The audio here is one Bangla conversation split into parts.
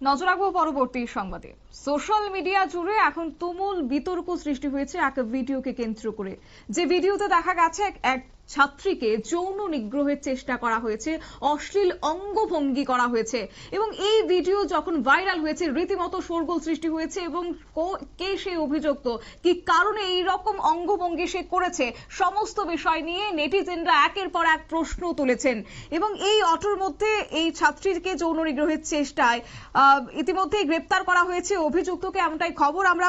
নজর রাখবো পরবর্তী সংবাদে। সোশ্যাল মিডিয়া জুড়ে এখন তুমুল বিতর্ক সৃষ্টি হয়েছে এক ভিডিওকে কেন্দ্র করে। যে ভিডিওতে দেখা গেছে এক ছাত্রীকে যৌন নিগ্রহের চেষ্টা করা হয়েছে, অশ্লীল অঙ্গভঙ্গি করা হয়েছে এবং এই ভিডিও যখন ভাইরাল হয়েছে রীতিমতো শোরগোল সৃষ্টি হয়েছে এবং কে সেই অভিযুক্ত, কি কারণে এই রকম অঙ্গভঙ্গি সে করেছে, সমস্ত বিষয় নিয়ে নেটিজেনরা একের পর এক প্রশ্ন তুলেছেন এবং এই অটোর মধ্যে এই ছাত্রীকে যৌন নিগ্রহের চেষ্টায় ইতিমধ্যেই গ্রেপ্তার করা হয়েছে অভিযুক্তকে, এমনটাই খবর আমরা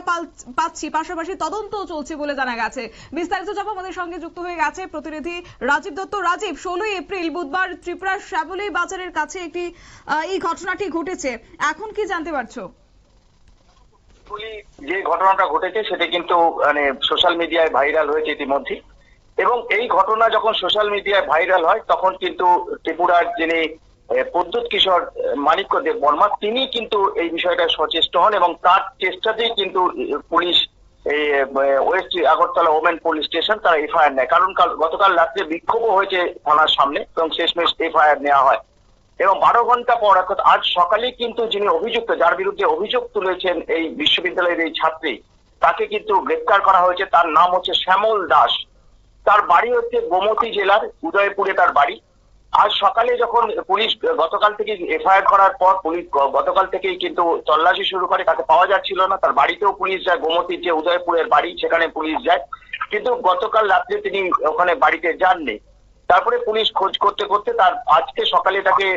পাচ্ছি। পাশাপাশি তদন্ত চলছে বলে জানা গেছে। বিস্তারিত জানবো, আমাদের সঙ্গে যুক্ত হয়ে গেছে প্রতিনিধি রাজীব দত্ত। রাজীব, 16 এপ্রিল বুধবার ত্রিপুরার শ্যামলী বাজারের কাছে এই ঘটনাটি ঘটেছে, এখন কি জানতে পারছো? যে ঘটনাটা ঘটেছে সেটা কিন্তু সোশ্যাল মিডিয়ায় ভাইরাল হয়েছে ইতিমধ্যে, এবং এই ঘটনা যখন সোশ্যাল মিডিয়ায় ভাইরাল হয় তখন কিন্তু ত্রিপুরার যিনি প্রদ্যুৎ কিশোর মানিক্য দেব বর্মা তিনি কিন্তু এই বিষয়টা সচেষ্ট হন এবং তার চেষ্টাতেই কিন্তু police West Agartala women police station তারা এফআইআর নেয়। কারণ গতকাল রাত্রে বিক্ষোভও হয়েছে থানার সামনে এবং শেষমেশ এফআইআর নেওয়া হয় এবং 12 ঘন্টা পর অর্থাৎ আজ সকালে কিন্তু যিনি অভিযুক্ত, যার বিরুদ্ধে অভিযোগ তুলেছেন এই বিশ্ববিদ্যালয়ের এই ছাত্রী, তাকে কিন্তু গ্রেপ্তার করা হয়েছে। তার নাম হচ্ছে শ্যামল দাস, তার বাড়ি হচ্ছে গোমতী জেলার উদয়পুরে তার বাড়ি। আজ সকালে যখন পুলিশ গতকাল থেকে এফআইআর করার পর পুলিশ গতকাল থেকেই কিন্তু তল্লাশি শুরু করে, তাকে পাওয়া যাচ্ছিল না। তার বাড়িতেও পুলিশ যায়, গোমতীর যে উদয়পুরের বাড়ি সেখানে পুলিশ যায়, কিন্তু গতকাল রাত্রে তিনি ওখানে বাড়িতে যাননি। তারপরে পুলিশ খোঁজ করতে করতে তার আজকে সকালে তাকে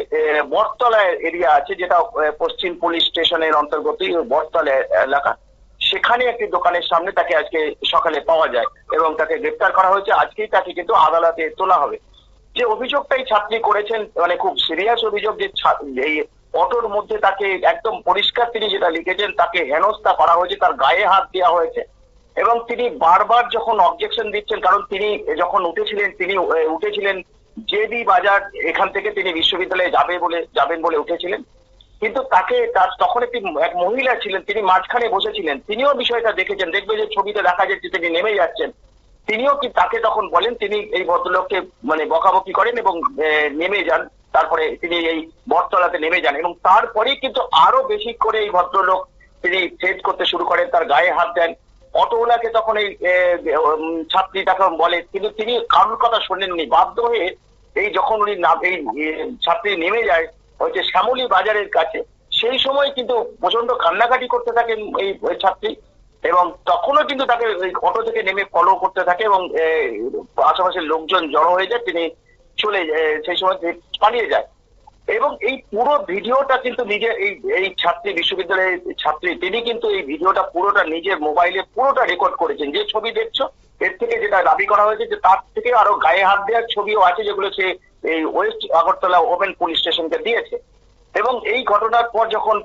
বটতলা এরিয়া আছে, যেটা পশ্চিম পুলিশ স্টেশনের অন্তর্গত বটতলা এলাকা, সেখানে একটি দোকানের সামনে তাকে আজকে সকালে পাওয়া যায় এবং তাকে গ্রেপ্তার করা হয়েছে। আজকেই তাকে কিন্তু আদালতে তোলা হবে। যে অভিযোগটাই ছাত্রী করেছেন খুব সিরিয়াস অভিযোগ, যে এই অটোর মধ্যে তাকে একদম পরিষ্কার তিনি যেটা লিখেছেন, তাকে হেনস্থা করা হয়েছে, তার গায়ে হাত দেওয়া হয়েছে এবং তিনি বারবার যখন অবজেকশন দিচ্ছেন, কারণ তিনি যখন উঠেছিলেন জেবি বাজার, এখান থেকে তিনি বিশ্ববিদ্যালয়ে যাবেন বলে উঠেছিলেন, কিন্তু তখন এক মহিলা ছিলেন, তিনি মাঝখানে বসেছিলেন, তিনিও বিষয়টা দেখেছেন। দেখবে যে ছবিতে দেখা যাচ্ছে তিনি নেমে যাচ্ছেন, তিনিও কি তাকে তখন বলেন, তিনি এই ভদ্রলোককে বকাবকি করেন এবং নেমে যান। তারপরে তিনি এই বটতলাতে নেমে যান এবং তারপরেই কিন্তু আরো বেশি করে এই ভদ্রলোক তিনি থ্রেট করতে শুরু করেন, তার গায়ে হাত দেন। অটোওয়ালাকে তখন এই ছাত্রী তাকে বলে, কিন্তু তিনি কারোর কথা শোনেননি। বাধ্য হয়ে এই যখন উনি এই ছাত্রী নেমে যায় হচ্ছে শ্যামলী বাজারের কাছে, সেই সময় কিন্তু প্রচন্ড কান্নাকাটি করতে থাকেন এই ছাত্রী এবং তখনও কিন্তু তাকে ওই অটো থেকে নেমে ফলো করতে থাকে এবং আশেপাশের লোকজন জড়ো হয়ে যায়, তিনি সেই সময় পালিয়ে যায়। এবং এই পুরো ভিডিওটা কিন্তু নিজে এই ছাত্রী, বিশ্ববিদ্যালয়ের ছাত্রী, তিনি কিন্তু এই ভিডিওটা পুরোটা নিজের মোবাইলে পুরোটা রেকর্ড করেছেন। যে ছবি দেখছো এর থেকে যেটা দাবি করা হয়েছে যে তার থেকে আরো গায়ে হাত দেওয়ার ছবিও আছে, যেগুলো সে এই ওয়েস্ট আগরতলা ওপেন পুলিশ স্টেশনকে দিয়েছে। এবং এই ঘটনার পর যখন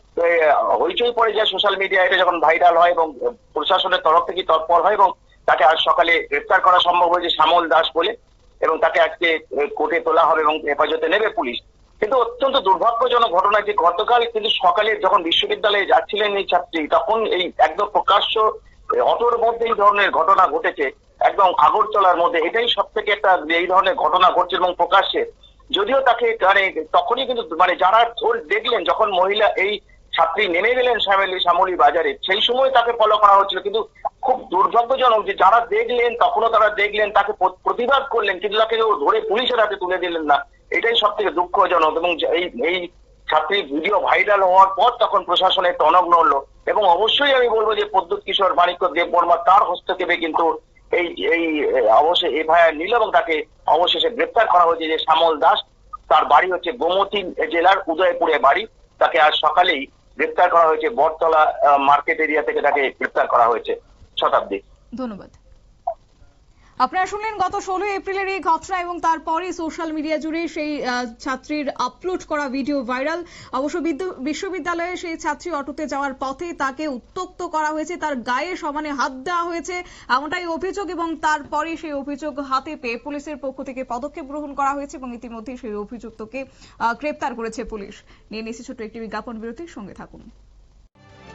হইচই পড়ে যায় সোশ্যাল মিডিয়ায়, এটা যখন ভাইরাল হয় এবং প্রশাসনের তরফ থেকে তৎপর হয় এবং তাকে আজ সকালে গ্রেপ্তার করা সম্ভব হয়েছে শ্যামল দাস বলে, এবং তাকে আজকে কোর্টে তোলা হবে এবং হেফাজতে নেবে পুলিশ। কিন্তু অত্যন্ত দুর্ভাগ্যজনক ঘটনা যে গতকাল কিন্তু সকালে যখন বিশ্ববিদ্যালয়ে যাচ্ছিলেন এই ছাত্রী, তখন এই একদম প্রকাশ্য অটোর মধ্যে এই ধরনের ঘটনা ঘটেছে, একদম আগরতলার মধ্যে। এটাই সব থেকে একটা এই ধরনের ঘটনা ঘটছে এবং প্রকাশ্যে, যদিও তাকে তখনই কিন্তু যারা দেখলেন, যখন মহিলা এই ছাত্রী নেমে গেলেন শ্যামলী বাজারে, সেই সময় তাকে ফলো করা হচ্ছিল। কিন্তু খুব দুর্ভাগ্যজনক যে যারা দেখলেন তখনও তারা দেখলেন, তাকে প্রতিবাদ করলেন, কিন্তু তাকে ধরে পুলিশের হাতে তুলে দিলেন না। এটাই সব থেকে দুঃখজনক। এবং এই ছাত্রীর ভিডিও ভাইরাল হওয়ার পর তখন প্রশাসনের টনক নড়লো এবং অবশ্যই আমি বলবো যে প্রদ্যুৎ কিশোর মানিক্য দেব বর্মা তার হস্তক্ষেপে কিন্তু এই অবশ্যই এফআইআর নিল এবং তাকে অবশেষে গ্রেপ্তার করা হয়েছে। যে শ্যামল দাস, তার বাড়ি হচ্ছে গোমতী জেলার উদয়পুরে বাড়ি, তাকে আজ সকালেই গ্রেপ্তার করা হয়েছে। বটতলা মার্কেট এরিয়া থেকে তাকে গ্রেপ্তার করা হয়েছে। শতাব্দী, ধন্যবাদ। আপনারা শুনলেন গত 16 এপ্রিলের এই ঘটনা এবং তারপরে সোশ্যাল মিডিয়া জুড়ে সেই ছাত্রীর আপলোড করা ভিডিও ভাইরাল। অবশ্য বিশ্ববিদ্যালয়ে সেই ছাত্রী অটোতে যাওয়ার পথে তাকে উত্ত্যক্ত করা হয়েছে, তার গায়ে সমানে হাত দেওয়া হয়েছে, এমনটাই অভিযোগ। এবং তারপরে সেই অভিযোগ হাতে পেয়ে পুলিশের পক্ষ থেকে পদক্ষেপ গ্রহণ করা হয়েছে এবং ইতিমধ্যে সেই অভিযুক্তকে গ্রেপ্তার করেছে পুলিশ। নিয়ে নিচ্ছে ছোট্ট একটি বিজ্ঞাপন বিরতির সঙ্গে থাকুন।